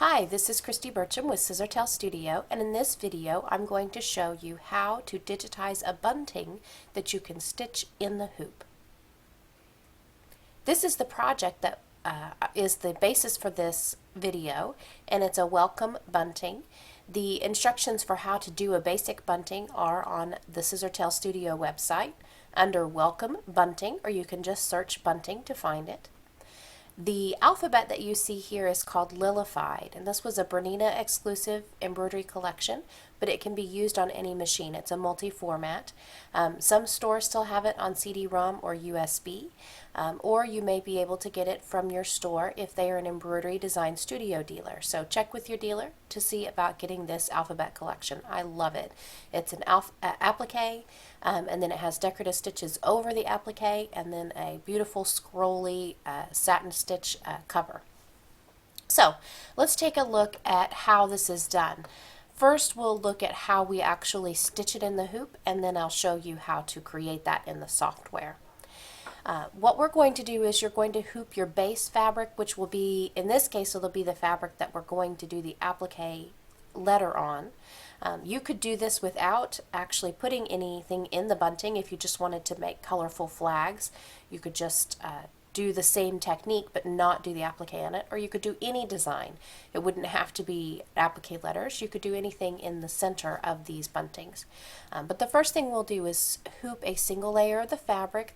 Hi, this is Christy Burcham with Scissortail Studio, and in this video I'm going to show you how to digitize a bunting that you can stitch in the hoop. This is the project that is the basis for this video, and it's a welcome bunting. The instructions for how to do a basic bunting are on the Scissortail Studio website under Welcome Bunting, or you can just search bunting to find it. The alphabet that you see here is called Lilified, and this was a Bernina exclusive embroidery collection, but it can be used on any machine. It's a multi-format. Some stores still have it on CD-ROM or USB, or you may be able to get it from your store if they are an embroidery design studio dealer. So check with your dealer to see about getting this alphabet collection. I love it. It's an applique, and then it has decorative stitches over the applique, and then a beautiful scrolly satin stitch cover. So let's take a look at how this is done. First, we'll look at how we actually stitch it in the hoop, and then I'll show you how to create that in the software. What we're going to do is you're going to hoop your base fabric, which will be, in this case, it'll be the fabric that we're going to do the applique letter on. You could do this without actually putting anything in the bunting. If you just wanted to make colorful flags, you could just do the same technique but not do the applique on it, or you could do any design. It wouldn't have to be applique letters. You could do anything in the center of these buntings. But the first thing we'll do is hoop a single layer of the fabric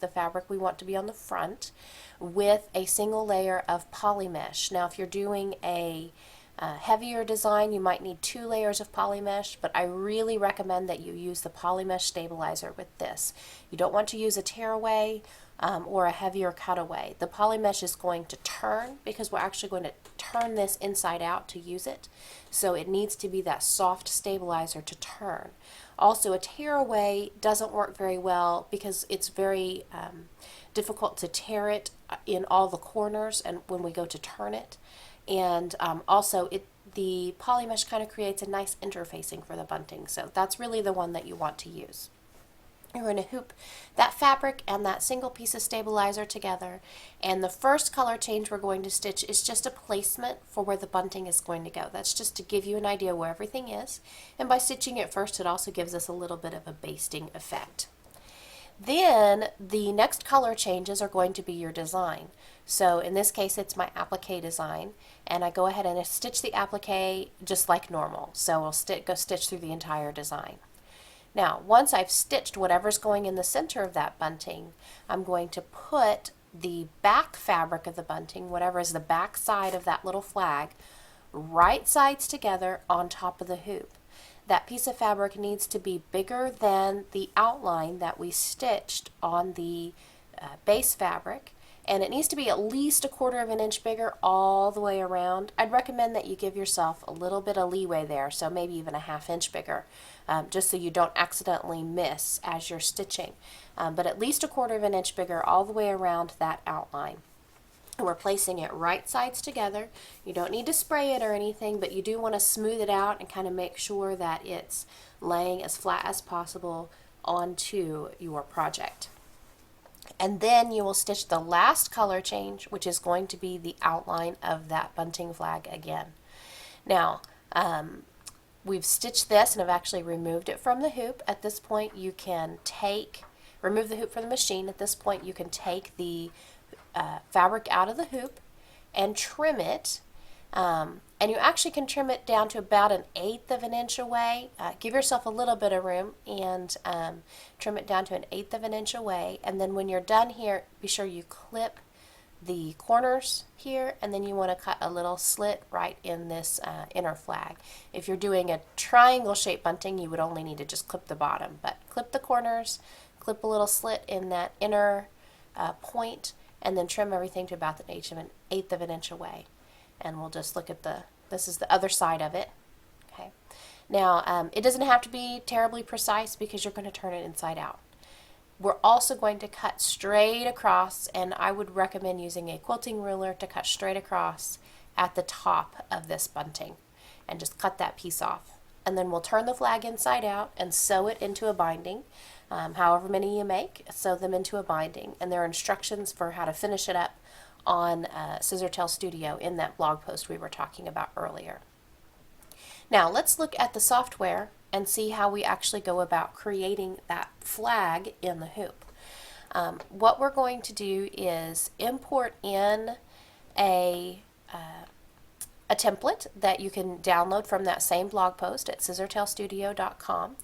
we want to be on the front, with a single layer of poly mesh. Now if you're doing a heavier design, you might need 2 layers of poly mesh, but I really recommend that you use the poly mesh stabilizer with this. You don't want to use a tearaway or a heavier cutaway. The poly mesh is going to turn because we're actually going to turn this inside out to use it. So it needs to be that soft stabilizer to turn. Also, a tearaway doesn't work very well because it's very difficult to tear it in all the corners and when we go to turn it. And also the poly mesh kind of creates a nice interfacing for the bunting, so that's really the one that you want to use. You're going to hoop that fabric and that single piece of stabilizer together, and the first color change we're going to stitch is just a placement for where the bunting is going to go. That's just to give you an idea where everything is, and by stitching it first it also gives us a little bit of a basting effect. Then the next color changes are going to be your design. So in this case it's my applique design, and I go ahead and stitch the applique just like normal. So I'll go stitch through the entire design. Now once I've stitched whatever's going in the center of that bunting, I'm going to put the back fabric of the bunting, whatever is the back side of that little flag, right sides together on top of the hoop. That piece of fabric needs to be bigger than the outline that we stitched on the base fabric, and it needs to be at least 1/4 of an inch bigger all the way around. I'd recommend that you give yourself a little bit of leeway there, so maybe even a 1/2 inch bigger, just so you don't accidentally miss as you're stitching. But at least 1/4 of an inch bigger all the way around that outline. And we're placing it right sides together. You don't need to spray it or anything, but you do want to smooth it out and kind of make sure that it's laying as flat as possible onto your project. And then you will stitch the last color change, which is going to be the outline of that bunting flag again. Now, we've stitched this and I've actually removed it from the hoop. At this point you can remove the hoop from the machine. At this point you can take the fabric out of the hoop and trim it, and you actually can trim it down to about 1/8 of an inch away. Give yourself a little bit of room and trim it down to 1/8 of an inch away, and then when you're done here, be sure you clip the corners here, and then you want to cut a little slit right in this inner flag. If you're doing a triangle shaped bunting, you would only need to just clip the bottom, but clip the corners, clip a little slit in that inner point, and then trim everything to about 1/8 of an inch away. And we'll just look at this is the other side of it. Okay. Now it doesn't have to be terribly precise because you're going to turn it inside out. We're also going to cut straight across, and I would recommend using a quilting ruler to cut straight across at the top of this bunting and just cut that piece off. And then we'll turn the flag inside out and sew it into a binding. However many you make, sew them into a binding, and there are instructions for how to finish it up on Scissortail Studio in that blog post we were talking about earlier. Now let's look at the software and see how we actually go about creating that flag in the hoop. What we're going to do is import in a template that you can download from that same blog post at scissortailstudio.com,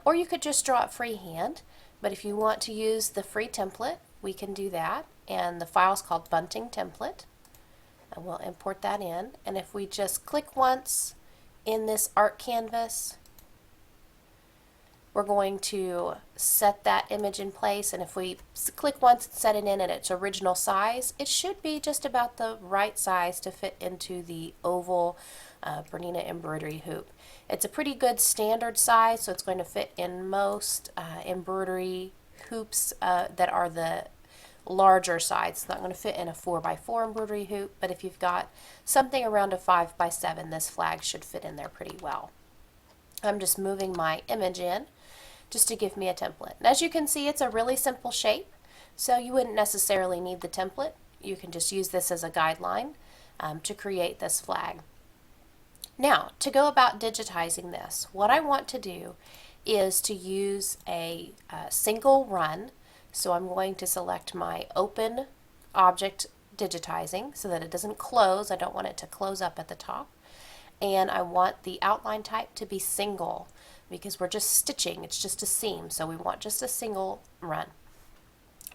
or you could just draw it freehand. But if you want to use the free template, we can do that, and the file is called Bunting template, and we'll import that in. And if we just click once in this art canvas, we're going to set that image in place, and if we click once and set it in at its original size, it should be just about the right size to fit into the oval Bernina embroidery hoop. It's a pretty good standard size, so it's going to fit in most embroidery hoops that are the larger size. It's not going to fit in a 4x4 embroidery hoop, but if you've got something around a 5x7, this flag should fit in there pretty well. I'm just moving my image in just to give me a template. And as you can see, it's a really simple shape, so you wouldn't necessarily need the template. You can just use this as a guideline to create this flag. Now, to go about digitizing this, what I want to do is to use a single run. So I'm going to select my open object digitizing so that it doesn't close. I don't want it to close up at the top. And I want the outline type to be single because we're just stitching. It's just a seam, so we want just a single run.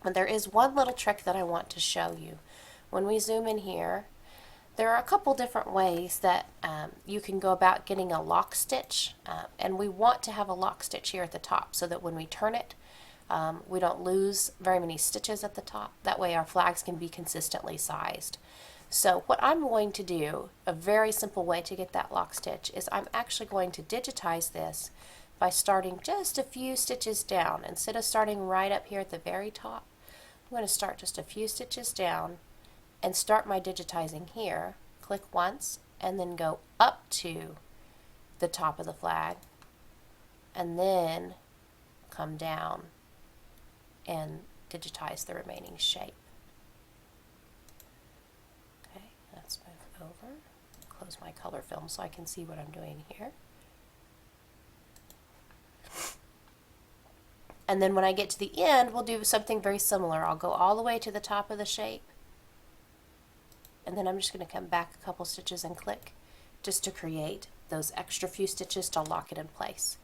And there is one little trick that I want to show you. When we zoom in here, there are a couple different ways that you can go about getting a lock stitch, and we want to have a lock stitch here at the top so that when we turn it, we don't lose very many stitches at the top. That way our flags can be consistently sized. So what I'm going to do, a very simple way to get that lock stitch, is I'm actually going to digitize this by starting just a few stitches down. Instead of starting right up here at the very top, I'm going to start just a few stitches down and start my digitizing here. Click once and then go up to the top of the flag and then come down and digitize the remaining shape. Okay, let's move over, close my color film so I can see what I'm doing here. And then when I get to the end, we'll do something very similar. I'll go all the way to the top of the shape, and then I'm just going to come back a couple stitches and click just to create those extra few stitches to lock it in place.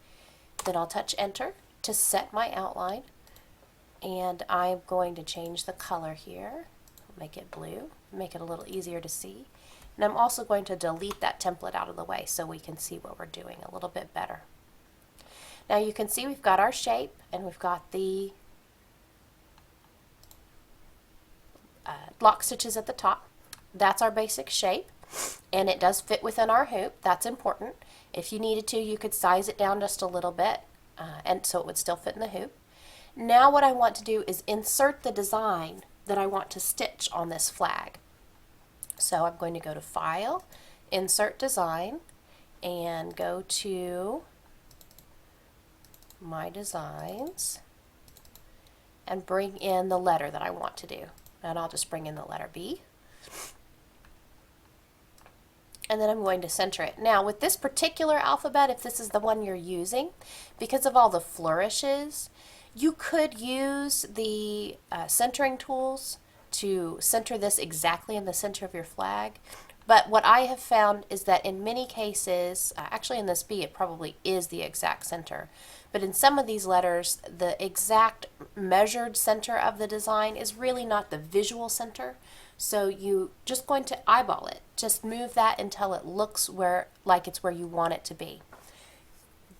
Then I'll touch enter to set my outline, and I'm going to change the color here, make it blue, make it a little easier to see. And I'm also going to delete that template out of the way so we can see what we're doing a little bit better. Now you can see we've got our shape and we've got the lock stitches at the top. That's our basic shape, and it does fit within our hoop. That's important. If you needed to, you could size it down just a little bit and so it would still fit in the hoop. Now what I want to do is insert the design that I want to stitch on this flag. So I'm going to go to File, Insert Design, and go to My Designs and bring in the letter that I want to do. And I'll just bring in the letter B. And then I'm going to center it. Now with this particular alphabet, if this is the one you're using, because of all the flourishes, you could use the centering tools to center this exactly in the center of your flag. But what I have found is that in many cases, actually in this B it probably is the exact center, but in some of these letters the exact measured center of the design is really not the visual center. So you just going to eyeball it. Just move that until it looks like it's where you want it to be.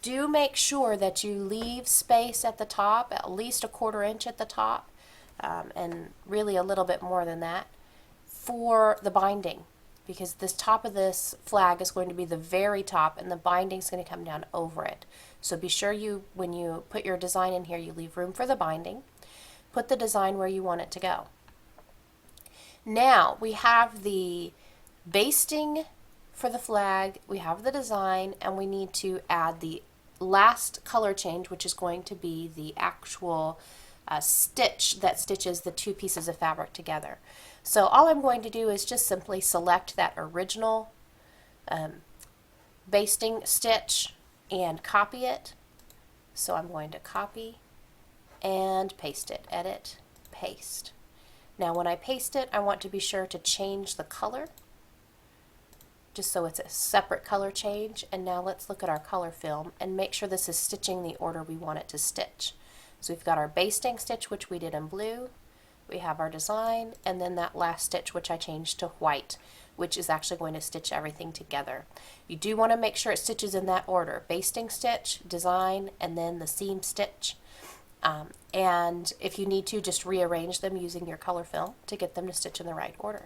Do make sure that you leave space at the top, at least a 1/4 inch at the top, and really a little bit more than that, for the binding, because this top of this flag is going to be the very top and the binding is going to come down over it. So be sure when you put your design in here, you leave room for the binding. Put the design where you want it to go. Now we have the basting for the flag, we have the design, and we need to add the last color change, which is going to be the actual stitch that stitches the two pieces of fabric together. So all I'm going to do is just simply select that original basting stitch and copy it. So I'm going to copy and paste it. Edit, paste. Now when I paste it, I want to be sure to change the color, just so it's a separate color change. And now let's look at our color film and make sure this is stitching the order we want it to stitch. So we've got our basting stitch, which we did in blue. We have our design, and then that last stitch, which I changed to white, which is actually going to stitch everything together. You do want to make sure it stitches in that order: basting stitch, design, and then the seam stitch. And if you need to, just rearrange them using your color film to get them to stitch in the right order.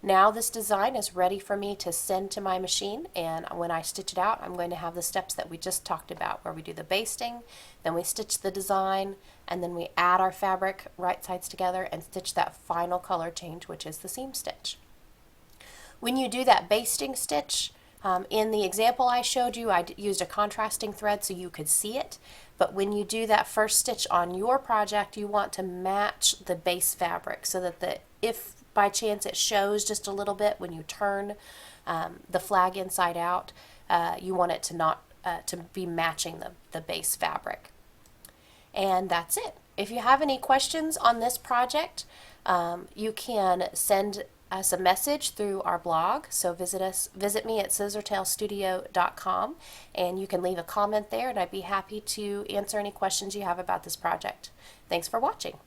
Now this design is ready for me to send to my machine, and when I stitch it out, I'm going to have the steps that we just talked about, where we do the basting, then we stitch the design, and then we add our fabric right sides together and stitch that final color change, which is the seam stitch. When you do that basting stitch, in the example I showed you, I used a contrasting thread so you could see it, but when you do that first stitch on your project, you want to match the base fabric so that if by chance it shows just a little bit when you turn the flag inside out, you want it to not to be matching the base fabric. And that's it. If you have any questions on this project, you can send us a message through our blog. So visit me at scissortailstudio.com, and you can leave a comment there, and I'd be happy to answer any questions you have about this project. Thanks for watching.